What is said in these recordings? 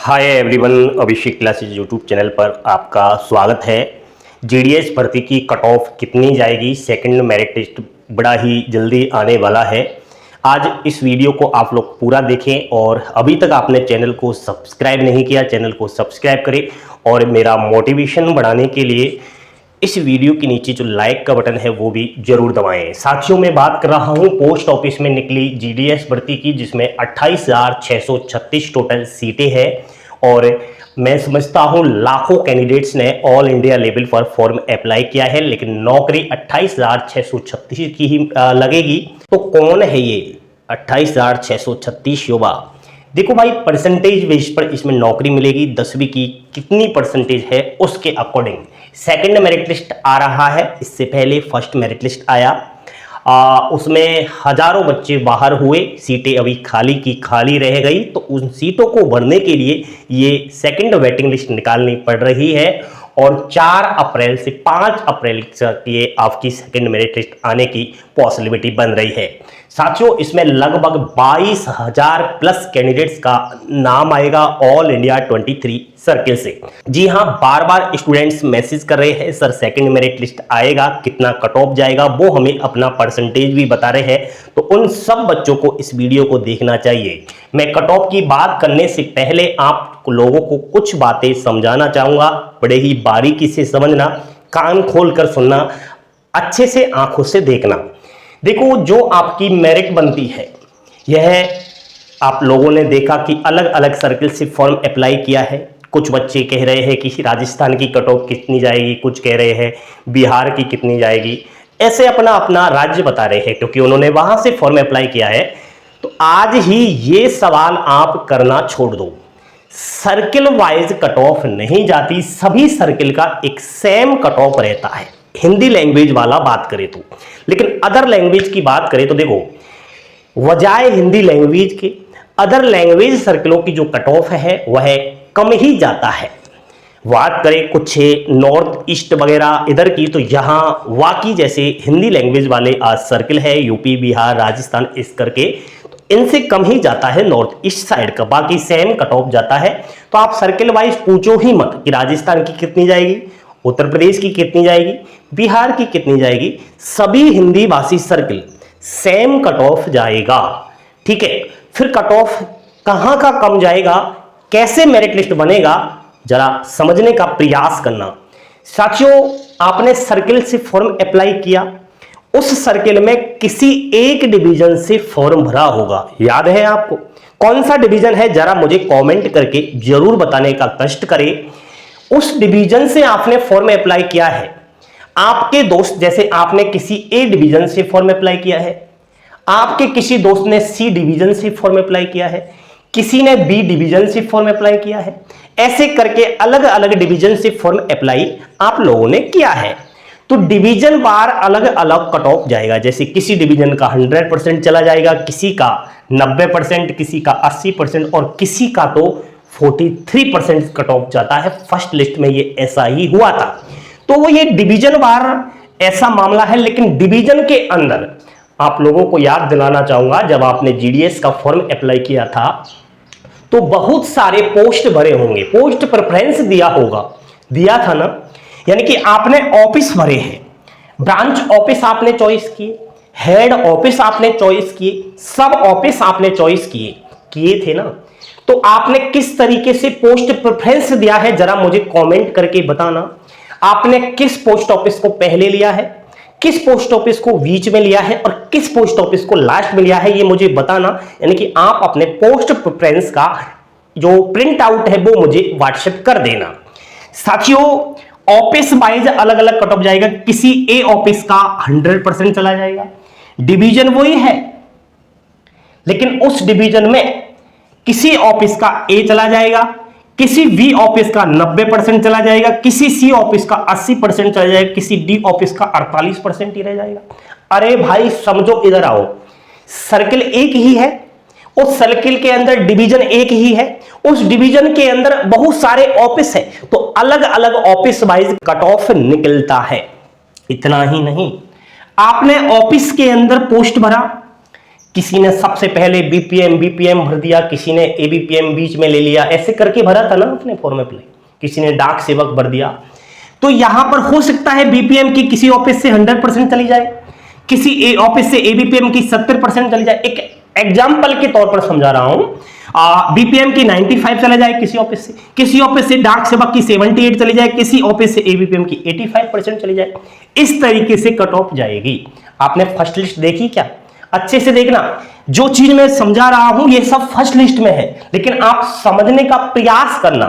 Hi everyone, अभिषेक classes YouTube channel पर आपका स्वागत है। जीडीएस भर्ती की कट ऑफ कितनी जाएगी, सेकंड मेरिट टेस्ट बड़ा ही जल्दी आने वाला है। आज इस वीडियो को आप लोग पूरा देखें और अभी तक आपने चैनल को सब्सक्राइब नहीं किया, चैनल को सब्सक्राइब करें और मेरा मोटिवेशन बढ़ाने के लिए इस वीडियो के नीचे जो लाइक का बटन है वो भी जरूर दबाएं। साथियों, मैं बात कर रहा हूं पोस्ट ऑफिस में निकली जीडीएस भर्ती की, जिसमें 28,636 टोटल सीटें हैं और मैं समझता हूं लाखों कैंडिडेट्स ने ऑल इंडिया लेवल पर फॉर्म अप्लाई किया है, लेकिन नौकरी 28,636 की ही लगेगी। तो कौन है ये 28,636 युवा? देखो भाई, परसेंटेज बेस पर इसमें नौकरी मिलेगी। 10वीं की कितनी परसेंटेज है उसके अकॉर्डिंग सेकंड मेरिट लिस्ट आ रहा है। इससे पहले फर्स्ट मेरिट लिस्ट आया, उसमें हजारों बच्चे बाहर हुए, सीटें अभी खाली की खाली रह गई। तो उन सीटों को भरने के लिए ये सेकंड वेटिंग लिस्ट निकालनी पड़ रही है और 4 अप्रैल से 5 अप्रैल तक ये आपकी सेकंड मेरिट लिस्ट आने की पॉसिबिलिटी बन रही है। साथियों, इसमें लगभग 22,000 प्लस कैंडिडेट्स का नाम आएगा ऑल इंडिया 23 सर्किल से। जी हाँ, बार बार स्टूडेंट्स मैसेज कर रहे हैं सर सेकंड मेरिट लिस्ट आएगा, कितना कट ऑफ जाएगा, वो हमें अपना परसेंटेज भी बता रहे हैं। तो उन सब बच्चों को इस वीडियो को देखना चाहिए। मैं कट ऑफ की बात करने से पहले आप लोगों को कुछ बातें समझाना चाहूंगा, बड़े ही बारीकी से समझना, कान खोल कर सुनना, अच्छे से आंखों से देखना। देखो, जो आपकी मेरिट बनती है, यह आप लोगों ने देखा कि अलग अलग सर्किल से फॉर्म अप्लाई किया है। कुछ बच्चे कह रहे हैं कि राजस्थान की कट ऑफ कितनी जाएगी, कुछ कह रहे हैं बिहार की कितनी जाएगी, ऐसे अपना अपना राज्य बता रहे हैं क्योंकि उन्होंने वहां से फॉर्म अप्लाई किया है। तो आज ही ये सवाल आप करना छोड़ दो। सर्किल वाइज कट ऑफ नहीं जाती, सभी सर्किल का एक सेम कट ऑफ रहता है। हिंदी लैंग्वेज वाला बात करें तो, लेकिन अदर लैंग्वेज की बात करें तो देखो, वजाय हिंदी लैंग्वेज के अदर लैंग्वेज सर्किलों की जो कट ऑफ है वह कम ही जाता है। बात करें कुछ नॉर्थ ईस्ट वगैरह इधर की, तो यहाँ वाकई जैसे हिंदी लैंग्वेज वाले आज सर्किल है यूपी, बिहार, राजस्थान, इस करके, तो इनसे कम ही जाता है नॉर्थ ईस्ट साइड का, बाकी सेम कट ऑफ जाता है। तो आप सर्किल वाइज पूछो ही मत कि राजस्थान की कितनी जाएगी, उत्तर प्रदेश की कितनी जाएगी, बिहार की कितनी जाएगी। सभी हिंदी भाषी सर्किल सेम कट ऑफ जाएगा। ठीक है, फिर कट ऑफ कहां का कम जाएगा, कैसे मेरिट लिस्ट बनेगा, जरा समझने का प्रयास करना। साथियों, आपने सर्किल से फॉर्म अप्लाई किया, उस सर्किल में किसी एक डिवीजन से फॉर्म भरा होगा, याद है आपको? कौन सा डिवीजन है जरा मुझे कमेंट करके जरूर बताने का कष्ट करें। उस डिवीजन से आपने फॉर्म अप्लाई किया है। आपके दोस्त, जैसे आपने किसी ए डिवीजन से फॉर्म अप्लाई किया है, आपके किसी दोस्त ने सी डिवीजन से फॉर्म अप्लाई किया है, किसी ने बी डिवीजन से फॉर्म अप्लाई किया है, ऐसे करके अलग अलग डिवीजन से फॉर्म अप्लाई आप लोगों ने किया है। तो डिवीजन वार अलग अलग कट ऑफ जाएगा। जैसे किसी डिवीजन का 100% चला जाएगा, किसी का 90%, किसी का 80% और किसी का तो 43% कट ऑफ जाता है। फर्स्ट लिस्ट में ये ऐसा ही हुआ था। तो वो ये डिवीजन वार ऐसा मामला है। लेकिन डिवीजन के अंदर आप लोगों को याद दिलाना चाहूंगा, जब आपने जीडीएस का फॉर्म अप्लाई किया था तो बहुत सारे पोस्ट भरे होंगे, पोस्ट प्रेफरेंस दिया होगा, दिया था ना, यानी कि आपने ऑफिस भरे हैं, ब्रांच ऑफिस आपने चॉइस किए, हेड ऑफिस आपने चॉइस किए, सब ऑफिस आपने चॉइस किए थे ना। तो आपने किस तरीके से पोस्ट प्रेफरेंस दिया है जरा मुझे कमेंट करके बताना। आपने किस पोस्ट ऑफिस को पहले लिया है, किस पोस्ट ऑफिस को बीच में लिया है और किस पोस्ट ऑफिस को लास्ट में लिया है, ये मुझे बताना। यानी कि आप अपने पोस्ट प्रेफरेंस का जो प्रिंट आउट है वो मुझे व्हाट्सएप कर देना। साथियों, ऑफिस वाइज अलग अलग कट ऑफ जाएगा। किसी ए ऑफिस का 100% चला जाएगा, डिवीजन वही है, लेकिन उस डिवीजन में किसी ऑफिस का ए चला जाएगा, किसी बी ऑफिस का 90% चला जाएगा, किसी सी ऑफिस का 80% चला जाएगा, किसी डी ऑफिस का 48% ही रह जाएगा। अरे भाई समझो, इधर आओ, सर्किल एक ही है, उस सर्किल के अंदर डिवीजन एक ही है, उस डिवीजन के अंदर बहुत सारे ऑफिस है, तो अलग अलग ऑफिस वाइज कट ऑफ निकलता है। इतना ही नहीं, आपने ऑफिस के अंदर पोस्ट भरा, किसी ने सबसे पहले बीपीएम भर दिया, किसी ने एबीपीएम बीच में ले लिया, ऐसे करके भरा था ना अपने फॉर्म अप्लाई, किसी ने डाक सेवक भर दिया। तो यहां पर हो सकता है बीपीएम की किसी ऑफिस से 100% चली जाए, किसी ऑफिस से एबीपीएम की 70% चली जाए। एक एग्जाम्पल के तौर पर समझा रहा हूं, बीपीएम की 95 चला जाए किसी ऑफिस से डाक सेवक की 78 चली जाए, किसी ऑफिस से एबीपीएम की 85% चली जाए। इस तरीके से कट ऑफ जाएगी। आपने फर्स्ट लिस्ट देखी क्या? अच्छे से देखना, जो चीज मैं समझा रहा हूं ये सब फर्स्ट लिस्ट में है, लेकिन आप समझने का प्रयास करना।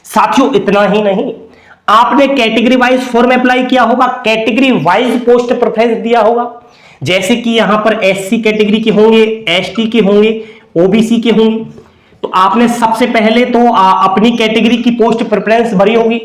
साथियों इतना ही नहीं, आपने कैटेगरी वाइज फॉर्म अप्लाई किया होगा, कैटेगरी वाइज पोस्ट प्रेफरेंस दिया होगा। जैसे कि यहां पर एससी कैटेगरी के होंगे, एसटी के होंगे, ओबीसी के होंगे। तो आपने सबसे पहले तो अपनी कैटेगरी की पोस्ट प्रेफरेंस भरी होगी,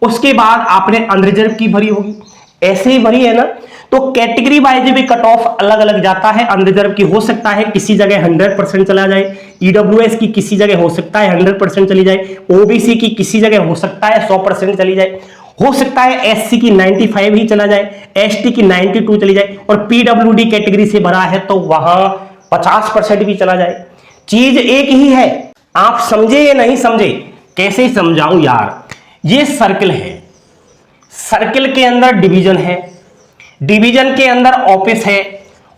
उसके बाद आपने अनरिजर्व की भरी होगी, ऐसे ही भरी है ना। तो कैटेगरी वाइज भी कट ऑफ अलग अलग जाता है। अनरिजर्व की हो सकता है किसी जगह 100% चला जाए, ईडब्ल्यूएस की किसी जगह हो सकता है 100% चली जाए, ओबीसी की किसी जगह हो सकता है 100% चली जाए, हो सकता है एससी की 95 ही चला जाए, एसटी की 92 चली जाए, और पीडब्ल्यूडी कैटेगरी से भरा है तो वहां 50% भी चला जाए। चीज एक ही है, आप समझे या नहीं समझे? कैसे समझाऊं यार? ये सर्कल है, सर्कल के अंदर डिवीजन है, डिवीजन के अंदर ऑफिस है,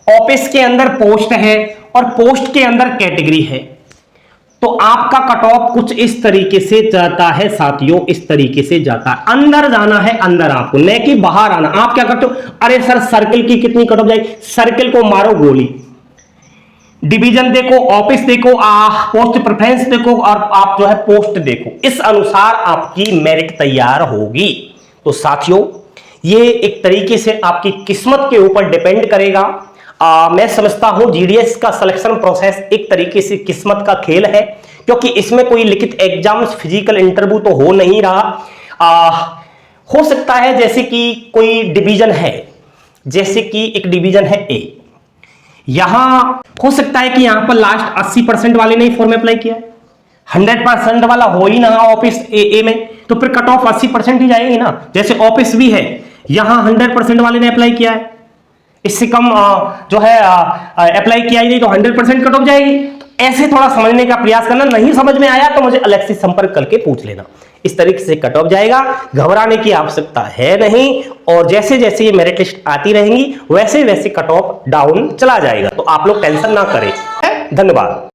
ऑफिस के अंदर पोस्ट है, और पोस्ट के अंदर कैटेगरी है। तो आपका कट ऑफ कुछ इस तरीके से जाता है साथियों, इस तरीके से जाता है। अंदर जाना है, अंदर आपको, न कि बाहर आना। आप क्या करते हो, अरे सर सर्कल की कितनी कट ऑफ जाएगी? सर्कल को मारो गोली, डिवीजन देखो, ऑफिस देखो, पोस्ट प्रेफरेंस देखो, और आप जो है पोस्ट देखो, इस अनुसार आपकी मेरिट तैयार होगी। तो साथियों ये एक तरीके से आपकी किस्मत के ऊपर डिपेंड करेगा। मैं समझता हूं जीडीएस का सिलेक्शन प्रोसेस एक तरीके से किस्मत का खेल है, क्योंकि इसमें कोई लिखित एग्जाम्स, फिजिकल इंटरव्यू तो हो नहीं रहा। हो सकता है जैसे कि कोई डिवीजन है, जैसे कि एक डिवीजन है ए, यहां हो सकता है कि यहां पर लास्ट 80% वाले ने फॉर्म अप्लाई किया है, 100% वाला हो ही ना ऑफिस ए में, तो फिर कट ऑफ 80% ही जाएगी ना। जैसे ऑफिस भी है, यहां 100% वाले ने अप्लाई किया है, इससे कम जो है अप्लाई किया ही नहीं, तो 100% कट ऑफ जाएगी। ऐसे थोड़ा समझने का प्रयास करना, नहीं समझ में आया तो मुझे अलग से संपर्क करके पूछ लेना। इस तरीके से कट ऑफ जाएगा, घबराने की आवश्यकता है नहीं। और जैसे जैसे ये मेरिट लिस्ट आती रहेंगी वैसे वैसे कट ऑफ डाउन चला जाएगा, तो आप लोग टेंशन ना करें। धन्यवाद।